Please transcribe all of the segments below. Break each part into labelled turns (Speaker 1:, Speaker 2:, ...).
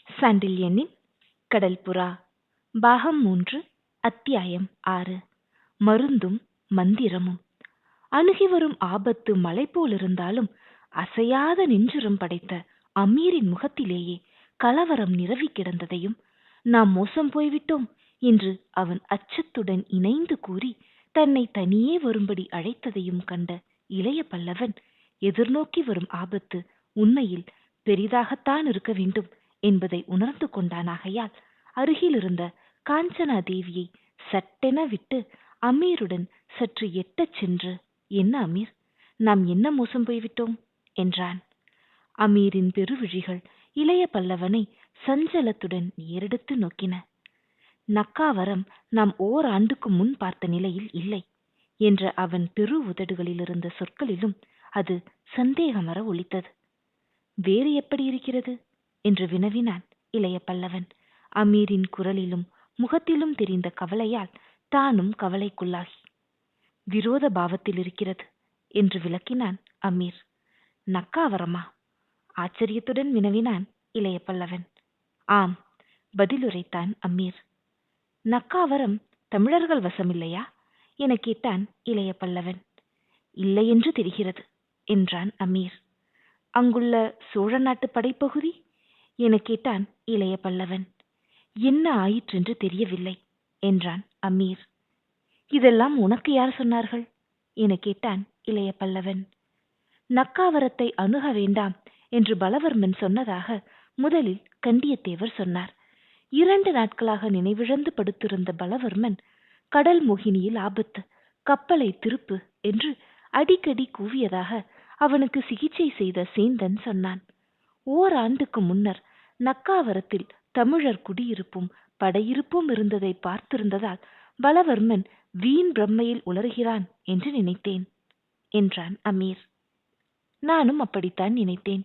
Speaker 1: சாண்டில்யனின் கடல் புறா பாகம் 3 அத்தியாயம் 6 மருந்தும் மந்திரமும். அணுகி வரும் ஆபத்து மலை போலிருந்தாலும் அசையாத நெஞ்சுரம் படைத்த அமீரின் முகத்திலேயே கலவரம் நிரவி கிடந்ததையும், நாம் மோசம் போய்விட்டோம் என்று அவன் அச்சத்துடன் இணைந்து கூறி தன்னை தனியே வரும்படி அழைத்ததையும் கண்ட இளைய பல்லவன், எதிர்நோக்கி வரும் ஆபத்து உண்மையில் பெரிதாகத்தான் இருக்க வேண்டும் என்பதை உணர்ந்து கொண்டானாகையால் அருகிலிருந்த காஞ்சனா தேவியை சட்டென விட்டு அமீருடன் சற்று எட்டச் சென்று, என்ன அமீர், நாம் என்ன மோசம் போய்விட்டோம் என்றான். அமீரின் பெருவிழிகள் இளைய பல்லவனை சஞ்சலத்துடன் ஏறெடுத்து நோக்கின. நக்காவரம் நாம் ஓராண்டுக்கு முன் பார்த்த நிலையில் இல்லை என்ற அவன் பெரு உதடுகளில் இருந்த சொற்களிலும் அது சந்தேகமற ஒலித்தது. வேறு எப்படி இருக்கிறது என்று வினவினான் இளைய பல்லவன். அமீரின் குரலிலும் முகத்திலும் தெரிந்த கவலையால் தானும் கவலைக்குள்ளாகி, விரோத பாவத்தில் இருக்கிறது என்று விளக்கினான் அமீர். நக்காவரமா? ஆச்சரியத்துடன் வினவினான் இளைய பல்லவன். ஆம், பதிலுரைத்தான் அமீர். நக்காவரம் தமிழர்கள் வசமில்லையா என கேட்டான் இளைய பல்லவன். இல்லை என்று தெரிகிறது என்றான் அமீர். அங்குள்ள சோழ நாட்டு படைப்பகுதி என கேட்டான் இளைய பல்லவன். என்ன ஆயிற்றென்று தெரியவில்லை என்றான் அமீர். இதெல்லாம் உனக்கு யார் சொன்னார்கள் என கேட்டான் இளைய பல்லவன். நக்காவரத்தை அணுக வேண்டாம் என்று பலவர்மன் சொன்னதாக முதலில் கண்டியத்தேவர் சொன்னார். 2 நாட்களாக நினைவிழந்து படுத்திருந்த பலவர்மன், கடல் மோகினியில் ஆபத்து, கப்பலை திருப்பு என்று அடிக்கடி கூவியதாக அவனுக்கு சிகிச்சை செய்த சேந்தன் சொன்னான். ஓராண்டுக்கு முன்னர் நக்காவரத்தில் தமிழர் குடியிருப்பும் படையிருப்பும் இருந்ததை பார்த்திருந்ததால் பலவர்மன் வீண் பிரம்மையில் உளறுகிறான் என்று நினைத்தேன் என்றான் அமீர். நானும் அப்படித்தான் நினைத்தேன்.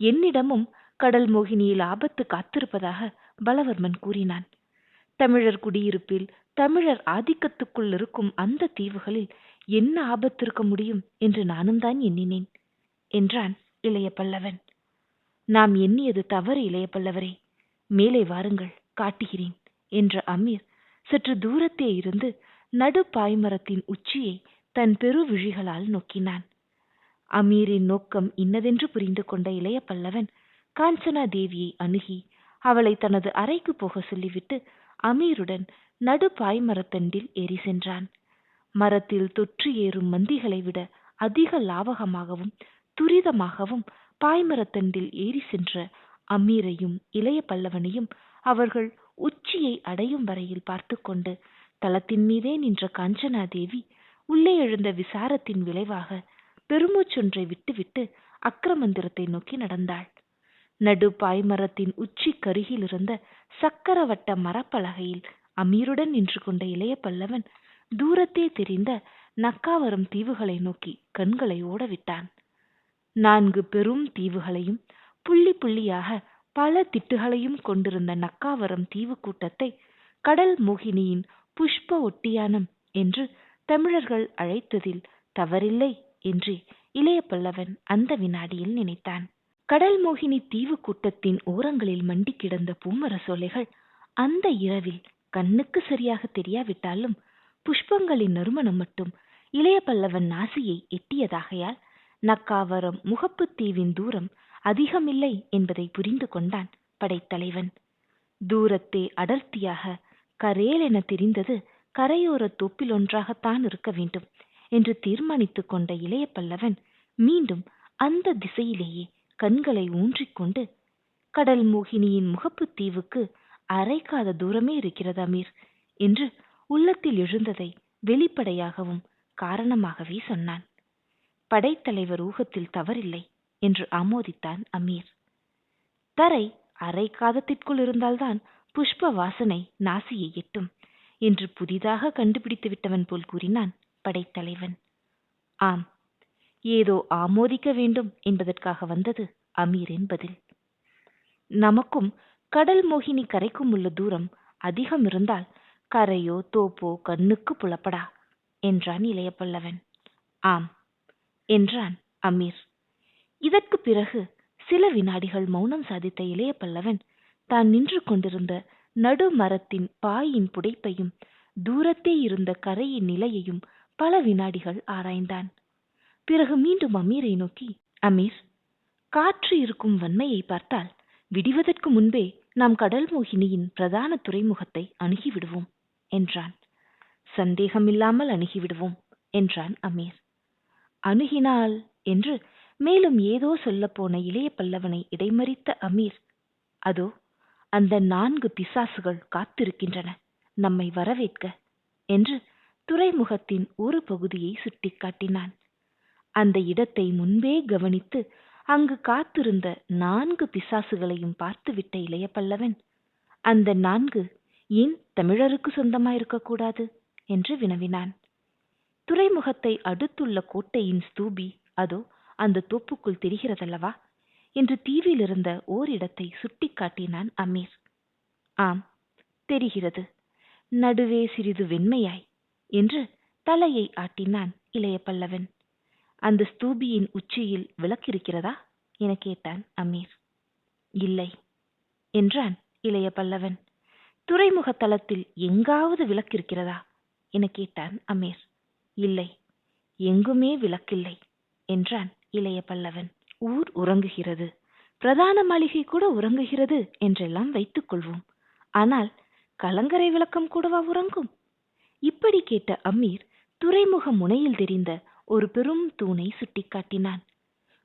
Speaker 1: என்னிடமும் கடல் மோகினியில் ஆபத்து காத்திருப்பதாக பலவர்மன் கூறினான். தமிழர் குடியிருப்பில் தமிழர் ஆதிக்கத்துக்குள் இருக்கும் அந்த தீவுகளில் என்ன ஆபத்து இருக்க முடியும் என்று நானும் தான் எண்ணினேன் என்றான் இளைய பல்லவன். நாம் எண்ணியது தவறு இளைய பல்லவரே, மேலே வாருங்கள், காட்டுகிறேன் என்ற அமீர் சற்று தூரத்தே இருந்து நடு பாய்மரத்தின் உச்சியை தன் பெரு விழிகளால் நோக்கினான். அமீரின் நோக்கம் இன்னதென்று புரிந்து கொண்ட இளைய பல்லவன் காஞ்சனா தேவியை அணுகி அவளை தனது அறைக்கு போக சொல்லிவிட்டு அமீருடன் நடு பாய்மரத்தண்டில் ஏறி சென்றான். மரத்தில் தொற்று ஏறும் மந்திகளை விட அதிக லாவகமாகவும் துரிதமாகவும் பாய்மரத்தண்டில் ஏறி சென்ற அமீரையும் இளைய பல்லவனையும் அவர்கள் உச்சியை அடையும் வரையில் பார்த்து கொண்டு தளத்தின் மீதே நின்ற காஞ்சனா தேவி உள்ளே எழுந்த விசாரத்தின் விளைவாக பெருமூச்சொன்றை விட்டுவிட்டு அக்ரமந்திரத்தை நோக்கி நடந்தாள். நடு பாய்மரத்தின் உச்சி கருகில் இருந்த சக்கரவட்ட மரப்பலகையில் அமீருடன் நின்று கொண்ட இளைய பல்லவன் தூரத்தே தெரிந்த நக்காவரம் தீவுகளை நோக்கி கண்களை ஓடவிட்டான். 4 பெரும் தீவுகளையும் புள்ளி புள்ளியாக பல திட்டுகளையும் கொண்டிருந்த நக்காவரம் தீவு கூட்டத்தை கடல் மோகினியின் புஷ்ப ஒட்டியானம் என்று தமிழர்கள் அழைத்ததில் தவறில்லை என்று இளைய பல்லவன் அந்த வினாடியில் நினைத்தான். கடல் மோகினி தீவு கூட்டத்தின் ஓரங்களில் மண்டி கிடந்த பூமர சோலைகள் அந்த இரவில் கண்ணுக்கு சரியாக தெரியாவிட்டாலும் புஷ்பங்களின் நறுமணம் மட்டும் இளைய பல்லவன் நாசியை எட்டியதாகையால் நக்காவரம் முகப்பு தீவின் தூரம் அதிகமில்லை என்பதை புரிந்து கொண்டான் படைத்தலைவன். தூரத்தே அடர்த்தியாக கரேல் என தெரிந்தது கரையோர தோப்பில் ஒன்றாகத்தான் இருக்க வேண்டும் என்று தீர்மானித்துக் கொண்ட இளைய பல்லவன் மீண்டும் அந்த திசையிலேயே கண்களை ஊன்றிக்கொண்டு, கடல் மோகினியின் முகப்பு தீவுக்கு அரைக்காத தூரமே இருக்கிறது அமீர் என்று உள்ளத்தில் எழுந்ததை வெளிப்படையாகவும் காரணமாகவே சொன்னான். படைத்தலைவர் ஊகத்தில் தவறில்லை என்று ஆமோதித்தான் அமீர். தரை அரை காதத்திற்குள் இருந்தால்தான் புஷ்ப வாசனை நாசியை எட்டும் என்று புதிதாக கண்டுபிடித்து விட்டவன் போல் கூறினான் படைத்தலைவன். ஆம், ஏதோ ஆமோதிக்க வேண்டும் என்பதற்காக வந்தது அமீரின் பதில். நமக்கும் கடல் மோகினி கரைக்கும் உள்ள தூரம் அதிகம் இருந்தால் கரையோ தோப்போ கண்ணுக்கு புலப்படா என்றான் இளைய பல்லவன். ஆம் என்றான் அமீர். இதற்கு பிறகு சில வினாடிகள் மௌனம் சாதித்த இளைய பல்லவன் தான் நின்று கொண்டிருந்த நடுமரத்தின் பாயின் புடைப்பையும் தூரத்தே இருந்த கரையின் நிலையையும் பல வினாடிகள் ஆராய்ந்தான். பிறகு மீண்டும் அமீரை நோக்கி, அமீர், காற்று இருக்கும் வன்மையை பார்த்தால் விடிவதற்கு முன்பே நாம் கடல் மோகினியின் பிரதான துறைமுகத்தை அணுகிவிடுவோம் என்றான். சந்தேகமில்லாமல் அணுகிவிடுவோம் என்றான் அமீர். அணுகினால் என்று மேலும் ஏதோ சொல்லப்போன இளைய பல்லவனை இடைமறித்த அமீர், அதோ அந்த 4 பிசாசுகள் காத்திருக்கின்றன நம்மை வரவேற்க என்று துறைமுகத்தின் ஒரு பகுதியை சுட்டிக்காட்டினான். அந்த இடத்தை முன்பே கவனித்து அங்கு காத்திருந்த 4 பிசாசுகளையும் பார்த்துவிட்ட இளைய பல்லவன், அந்த 4 ஏன் தமிழருக்கு சொந்தமாயிருக்கக்கூடாது என்று வினவினான். துறைமுகத்தை அடுத்துள்ள கோட்டையின் ஸ்தூபி அதோ அந்த தோப்புக்குள் தெரிகிறதல்லவா என்று தீவில் இருந்த ஓரிடத்தை சுட்டிக்காட்டினான் அமீர். ஆம், தெரிகிறது, நடுவே சிறிது வெண்மையாய் என்று தலையை ஆட்டினான் இளைய பல்லவன். அந்த ஸ்தூபியின் உச்சியில் விளக்கிருக்கிறதா என கேட்டான் அமீர். இல்லை என்றான் இளைய பல்லவன். துறைமுக தளத்தில் எங்காவது விளக்கிருக்கிறதா என கேட்டான் அமீர். இல்லை, எங்குமே விளக்கில்லை என்றான் இளைய பல்லவன். ஊர் உறங்குகிறது, பிரதான மாளிகை கூட உறங்குகிறது என்றெல்லாம் வைத்துக் கொள்வோம். ஆனால் கலங்கரை விளக்கம் கூடவா உறங்கும்? இப்படி கேட்ட அமீர் துறைமுக முனையில் தெரிந்த ஒரு பெரும் தூணை சுட்டிக்காட்டினான்.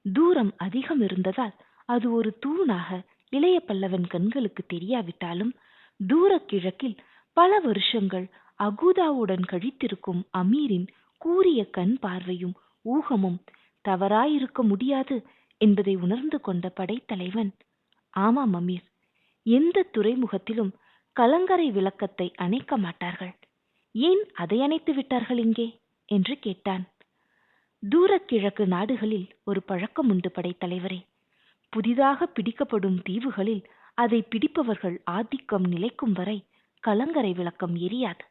Speaker 1: தூரம் அதிகம் இருந்ததால் அது ஒரு தூணாக இளைய பல்லவன் கண்களுக்கு தெரியாவிட்டாலும் தூர கிழக்கில் பல வருஷங்கள் அகூதாவுடன் கழித்திருக்கும் அமீரின் கூரிய கண் பார்வையும் ஊகமும் தவறாயிருக்க முடியாது என்பதை உணர்ந்து கொண்ட படைத்தலைவன், ஆமாம் அமீர், எந்த துறைமுகத்திலும் கலங்கரை விளக்கத்தை அணைக்க மாட்டார்கள், ஏன் அதை அணைத்து விட்டார்கள் இங்கே என்று கேட்டான். தூரக்கிழக்கு நாடுகளில் ஒரு பழக்கம் உண்டு படைத்தலைவரே. புதிதாக பிடிக்கப்படும் தீவுகளில் அதை பிடிப்பவர்கள் ஆதிக்கம் நிலைக்கும் வரை கலங்கரை விளக்கம் எரியாது.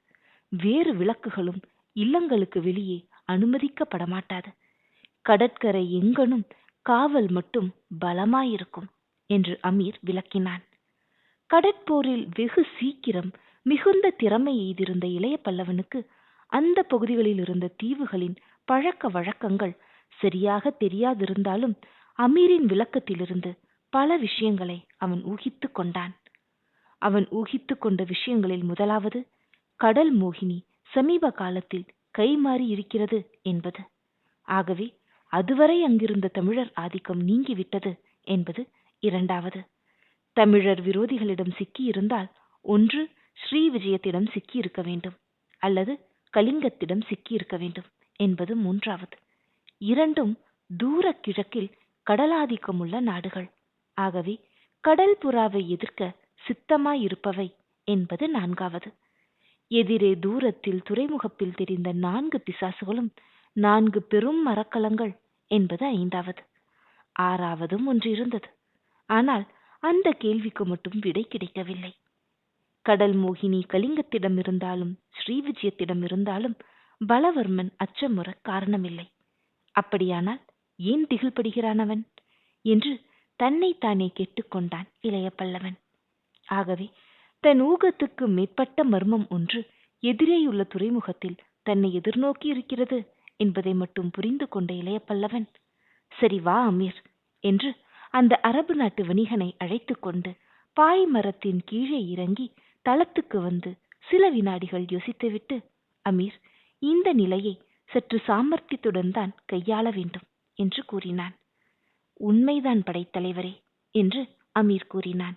Speaker 1: வேறு விளக்குகளும் இல்லங்களுக்கு வெளியே அனுமதிக்கப்பட மாட்டாது. கடற்கரை எங்கனும் காவல் மட்டும் பலமாயிருக்கும் என்று அமீர் விளக்கினான். கடற்போரில் வெகு சீக்கிரம் மிகுந்த திறமை எய்திருந்த இளைய பல்லவனுக்கு அந்த பகுதிகளில் இருந்த தீவுகளின் பழக்க வழக்கங்கள் சரியாக தெரியாதிருந்தாலும் அமீரின் விளக்கத்திலிருந்து பல விஷயங்களை அவன் ஊகித்து கொண்டான். அவன் ஊகித்து கொண்ட விஷயங்களில் முதலாவது, கடல் மோகினி சமீப காலத்தில் கைமாறி இருக்கிறது என்பது. ஆகவே அதுவரை அங்கிருந்த தமிழர் ஆதிக்கம் நீங்கிவிட்டது என்பது இரண்டாவது. தமிழர் விரோதிகளிடம் சிக்கியிருந்தால் ஒன்று ஸ்ரீ விஜயத்திடம் சிக்கியிருக்க வேண்டும், அல்லது கலிங்கத்திடம் சிக்கியிருக்க வேண்டும் என்பது மூன்றாவது. இரண்டும் தூர கிழக்கில் கடலாதிக்கமுள்ள நாடுகள், ஆகவே கடல் புறாவை எதிர்க்க சித்தமாயிருப்பவை என்பது நான்காவது. எதிரே தூரத்தில் துறைமுகத்தில் தெரிந்த 4 பிசாசுகளும் 4 பெரும் மரக்கலங்கள் என்பது ஐந்தாவது. ஆறாவதும் ஒன்று இருந்தது. ஆனால் அந்த கேள்விக்கு மட்டும் விடை கிடைக்கவில்லை. கடல் மோகினி கலிங்கத்திடம் இருந்தாலும் ஸ்ரீவிஜயத்திடம் இருந்தாலும் பலவர்மன் அச்சமுற காரணமில்லை. அப்படியானால் ஏன் திகில்படுகிறான் அவன் என்று தன்னைத்தானே கேட்டுக்கொண்டான் இளைய பல்லவன். ஆகவே தன் ஊகத்துக்கு மேற்பட்ட மர்மம் ஒன்று எதிரேயுள்ள துறைமுகத்தில் தன்னை எதிர்நோக்கி இருக்கிறது என்பதை மட்டும் புரிந்து கொண்ட இளைய பல்லவன், சரி வா அமீர் என்று அந்த அரபு நாட்டு வணிகனை அழைத்து கொண்டு பாய் மரத்தின் கீழே இறங்கி தளத்துக்கு வந்து சில வினாடிகள் யோசித்துவிட்டு, அமீர், இந்த நிலையை சற்று சாமர்த்தியத்துடன் தான் கையாள வேண்டும் என்று கூறினான். உண்மைதான் படைத்தலைவரே என்று அமீர் கூறினான்.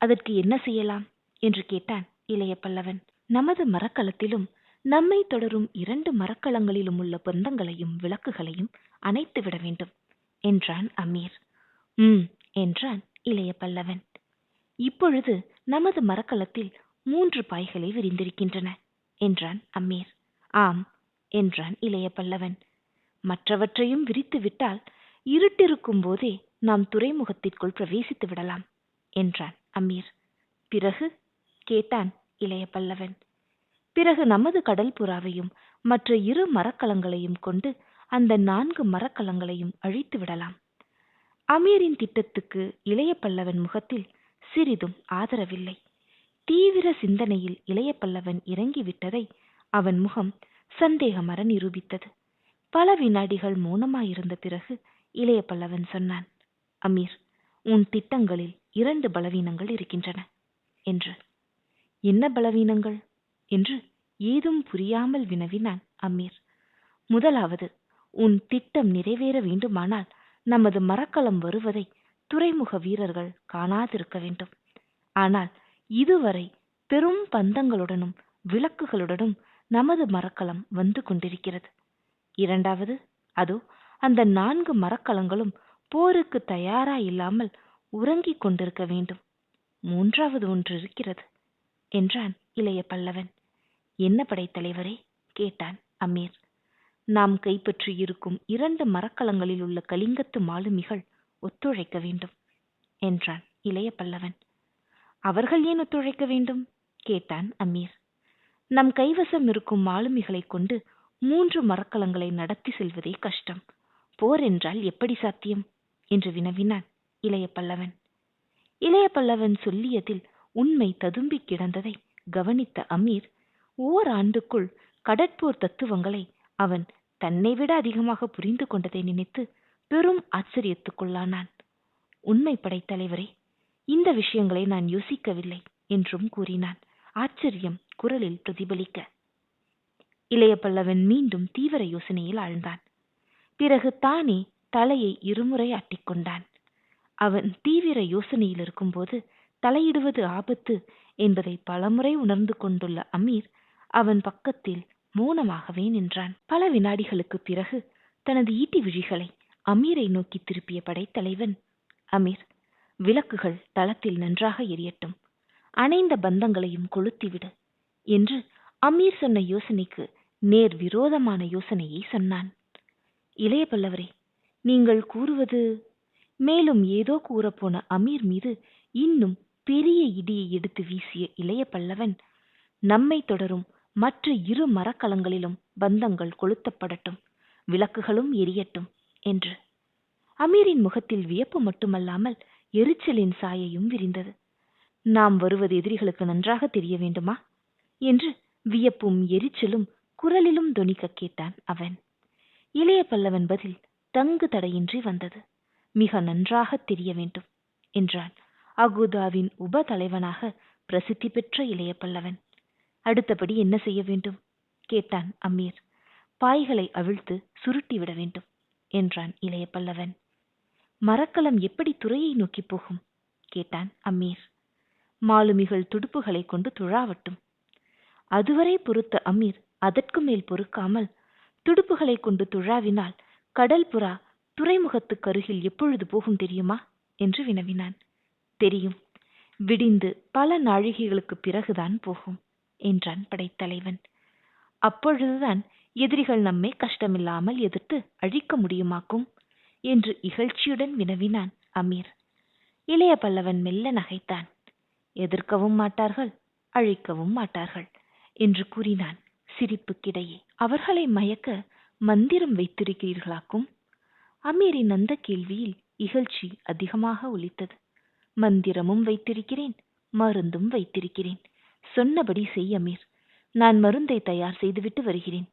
Speaker 1: அதற்கு என்ன செய்யலாம் என்று கேட்டான் இளைய பல்லவன். நமது மரக்கலத்திலும் நம்மை தொடரும் 2 மரக்கலங்களிலும் உள்ள பந்தங்களையும் விளக்குகளையும் அணைத்து விட வேண்டும் என்றான் அமீர். என்றான் இளைய பல்லவன். இப்பொழுது நமது மரக்கலத்தில் 3 பாய்களை விரிந்திருக்கின்றன என்றான் அமீர். ஆம் என்றான் இளைய பல்லவன். மற்றவற்றையும் விரித்து விட்டால் இருட்டிருக்கும் போதே நாம் துறைமுகத்திற்குள் பிரவேசித்து விடலாம் என்றான் அமீர். பிறகு கேட்டான் இளைய பல்லவன். பிறகு நமது கடல் புறாவையும் மற்ற 2 மரக்கலங்களையும் கொண்டு அந்த 4 மரக்கலங்களையும் அழித்து விடலாம். அமீரின் திட்டத்துக்கு இளைய பல்லவன் முகத்தில் சிறிதும் ஆதரவில்லை. தீவிர சிந்தனையில் இளைய பல்லவன் இறங்கிவிட்டதை அவன் முகம் சந்தேகமற நிரூபித்தது. பல வினாடிகள் மௌனமாயிருந்த பிறகு இளைய பல்லவன் சொன்னான், அமீர், உன் திட்டங்களில் 2 பலவீனங்கள் இருக்கின்றன என்று. என்ன பலவீனங்கள் என்று ஏதும் புரியாமல் வினவினான் அமீர். முதலாவது, உன் திட்டம் நிறைவேற வேண்டுமானால் நமது மரக்கலம் வருவதை துறைமுக வீரர்கள் காணாதிருக்க வேண்டும். ஆனால் இதுவரை பெரும் பந்தங்களுடனும் விளக்குகளுடனும் நமது மரக்கலம் வந்து கொண்டிருக்கிறது. இரண்டாவது, அதோ அந்த 4 மரக்கலங்களும் போருக்கு தயாராயில்லாமல் உறங்கிக் கொண்டிருக்க வேண்டும். மூன்றாவது ஒன்று இருக்கிறது என்றான் இளைய பல்லவன். என்ன படைத்தலைவரே கேட்டான் அமீர். நாம் கைப்பற்றியிருக்கும் 2 மரக்கலங்களில் உள்ள கலிங்கத்து மாலுமிகள் ஒத்துழைக்க வேண்டும் என்றான் இளைய பல்லவன். அவர்கள் ஏன் ஒத்துழைக்க வேண்டும் கேட்டான் அமீர். நம் கைவசம் இருக்கும் மாலுமிகளை கொண்டு 3 மரக்கலங்களை நடத்தி செல்வதே கஷ்டம். போர் என்றால் எப்படி சாத்தியம் என்று வினவினான் இளைய பல்லவன். இளைய பல்லவன் சொல்லியதில் உண்மை ததும்பி கிடந்ததை கவனித்த அமீர், ஓராண்டுக்குள் கடற்போர் தத்துவங்களை அவன் தன்னை விட அதிகமாக புரிந்து கொண்டதை நினைத்து பெரும் ஆச்சரியத்துக்குள்ளானான். உண்மை படைத்தலைவரே, இந்த விஷயங்களை நான் யோசிக்கவில்லை என்றும் கூறினான், ஆச்சரியம் குரலில் பிரதிபலிக்க. இளைய பல்லவன் மீண்டும் தீவிர யோசனையில் ஆழ்ந்தான். பிறகு தானே தலையை இருமுறை ஆட்டிக்கொண்டான். அவன் தீவிர யோசனையில் இருக்கும்போது தலையிடுவது ஆபத்து என்பதை பலமுறை உணர்ந்து கொண்டுள்ள அமீர் அவன் பக்கத்தில் மௌனமாகவே நின்றான். பல வினாடிகளுக்கு பிறகு தனது ஈட்டி விழிகளை அமீரை நோக்கி திருப்பிய படைத்தலைவன், அமீர், விளக்குகள் தளத்தில் நன்றாக எரியட்டும், அணைந்த பந்தங்களையும் கொளுத்திவிடு என்று அமீர் சொன்ன யோசனைக்கு நேர் விரோதமான யோசனையை சொன்னான். இளைய பல்லவரே, நீங்கள் கூறுவது... மேலும் ஏதோ கூறப்போன அமீர் மீது இன்னும் பெரிய இடியை எடுத்து வீசிய இளைய பல்லவன், நம்மை தொடரும் மற்ற 2 மரக்கலங்களிலும் பந்தங்கள் கொளுத்தப்படட்டும், விளக்குகளும் எரியட்டும் என்று. அமீரின் முகத்தில் வியப்பு மட்டுமல்லாமல் எரிச்சலின் சாயையும் விரிந்தது. நாம் வருவது எதிரிகளுக்கு நன்றாக தெரிய வேண்டுமா என்று வியப்பும் எரிச்சலும் குரலிலும் தொனிக்க கேட்டான் அவன். இளைய பல்லவன் பதில் தங்கு தடையின்றி வந்தது. மிக நன்றாக தெரிய வேண்டும் என்றான் அகுதாவின் உப தலைவனாக பிரசித்தி பெற்ற இளைய பல்லவன். அடுத்தபடி என்ன செய்ய வேண்டும் கேட்டான் அமீர். பாய்களை அவிழ்த்து சுருட்டிவிட வேண்டும் என்றான் இளைய பல்லவன். மரக்கலம் எப்படி துறையை நோக்கி போகும் கேட்டான் அமீர். மாலுமிகள் துடுப்புகளை கொண்டு துழாவட்டும். அதுவரை பொறுத்த அமீர் அதற்கு மேல் பொறுக்காமல், துடுப்புகளை கொண்டு துழாவினால் கடல் புறா துறைமுகத்துக்கு அருகில் எப்பொழுது போகும் தெரியுமா என்று வினவினான். தெரியும், விடிந்து பல நாழிகைகளுக்கு பிறகுதான் போகும் என்றான் படைத்தலைவன். அப்பொழுதுதான் எதிரிகள் நம்மை கஷ்டமில்லாமல் எதிர்த்து அழிக்க முடியுமாக்கும் என்று இகழ்ச்சியுடன் வினவினான் அமீர். இளைய பல்லவன் மெல்ல நகைத்தான். எதிர்க்கவும் மாட்டார்கள், அழிக்கவும் மாட்டார்கள் என்று கூறினான் சிரிப்புக்கிடையே. அவர்களை மயக்க மந்திரம் வைத்திருக்கிறீர்களாக்கும்? அமீரின் அந்த கேள்வியில் இகழ்ச்சி அதிகமாக ஒலித்தது. மந்திரமும் வைத்திருக்கிறேன், மருந்தும் வைத்திருக்கிறேன். சொன்னபடி செய் அமீர். நான் மருந்தை தயார் செய்துவிட்டு வருகிறேன்.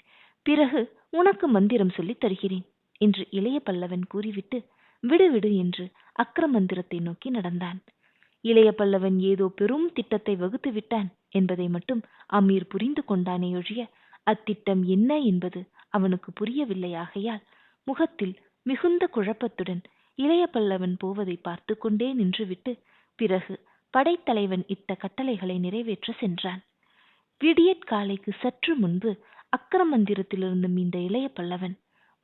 Speaker 1: பிறகு உனக்கு மந்திரம் சொல்லித் தருகிறேன் என்று இளைய பல்லவன் கூறிவிட்டு விடுவிடு என்று அக்ரமந்திரத்தை நோக்கி நடந்தான். இளைய பல்லவன் ஏதோ பெரும் திட்டத்தை வகுத்து விட்டான் என்பதை மட்டும் அமீர் புரிந்து கொண்டானேயொழிய அத்திட்டம் என்ன என்பது அவனுக்கு புரியவில்லையாகையால் முகத்தில் மிகுந்த குழப்பத்துடன் இளைய பல்லவன் போவதை பார்த்து கொண்டே நின்றுவிட்டு பிறகு படைத்தலைவன் இட்ட கட்டளைகளை நிறைவேற்ற சென்றான். விடியற்காலைக்கு சற்று முன்பு அக்ரமந்திரத்திலிருந்து மீண்ட இளைய பல்லவன்,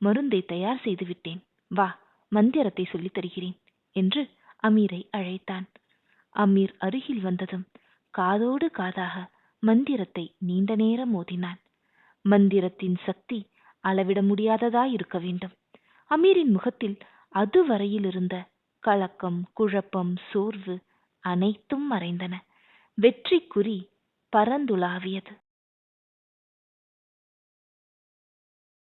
Speaker 1: மருந்தை தயார் செய்து விட்டேன், வா, மந்திரத்தை சொல்லித் தருகிறேன் என்று அமீரை அழைத்தான். அமீர் அருகில் வந்ததும் காதோடு காதாக மந்திரத்தை நீண்ட நேரம் ஓதினான். மந்திரத்தின் சக்தி அளவிட முடியாததாயிருக்க வேண்டும். அமீரின் முகத்தில் அதுவரையில் இருந்த கலக்கம், குழப்பம், சோர்வு அனைத்தும் மறைந்தன. வெற்றி குறி பறந்துலாவியது.